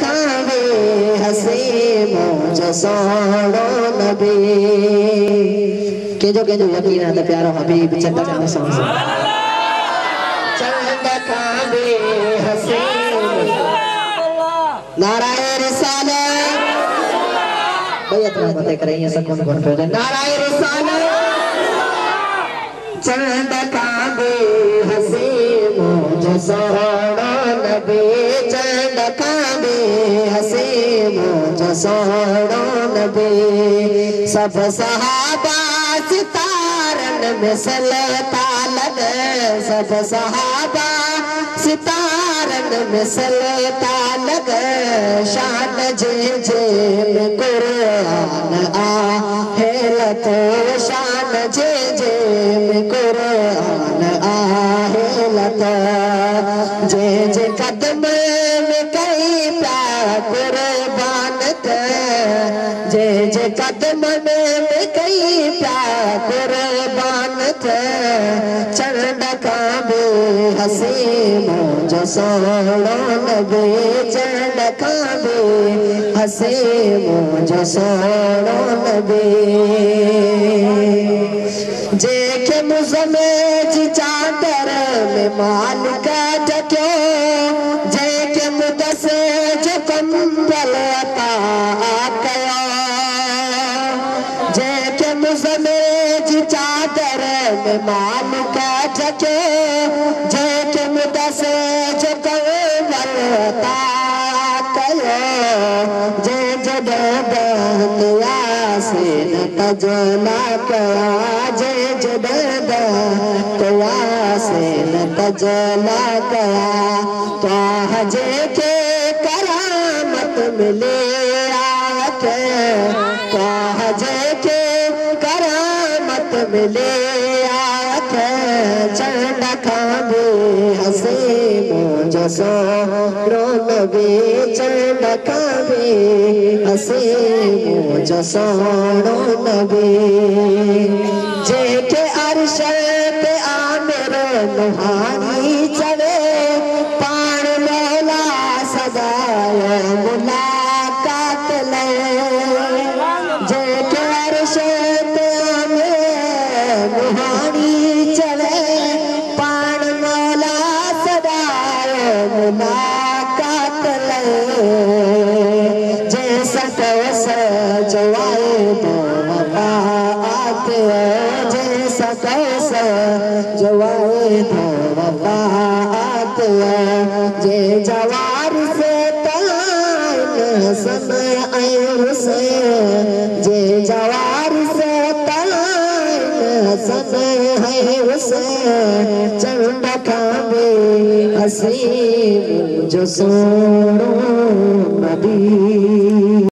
खावे हसे मौज सोणो नबी के जो यकीन है प्यारो हबीब चंद खावे हसे नाराय रिसालत भैया तुम्हें पता कर रही है सब कौन पे नाराय रिसालत चंद खावे हसे मौज सोणो नबी चंद खावे हसे मौज सोणो नबी सब सहाबा सितारन में सलता लग सब सहाबा सितारन में सलता लग शान जे जे में कुरान आहे लतो शान जे जे में कुरान आहे लतो जे जे कदम में कई प्यार कुर्बान थे जे जे कदम में कई प्यार कुर्बान थे चरण खावे हसे मौज सोणो नबी चरण खावे हसे मौज सोणो नबी जेके मुज़मेज चादर में माल का ढक्यो जेके मुदसे जो कंबल अता कयो जेके मुज़मेज चादर में माल का ढक्यो जेके मुदसे जो कंबल अता कयो जे जगह से न तजला कया जे जगह से न तजला कया तो जे के करामत मिले आके तो जे के करामत मिले आके चंद खावे हसे मौज सोणो नबी चंद खावे हसे मौज सोणो नबी जेके अर्श पे आमिर रुहानी चढ़े पाण मौला सदाए मुलाकात ले जेके अर्श पे आमिर रुहानी चढ़े पाण मौला सदाए मुलाकात ले जैसा कैसा जवाए तो वफात जैसा कैसा जवाए तो वफात जे जवार से ताइन समय आए से जे जवार से ताइन समय है उसे चंद खावे हसी जो सोणो नबी।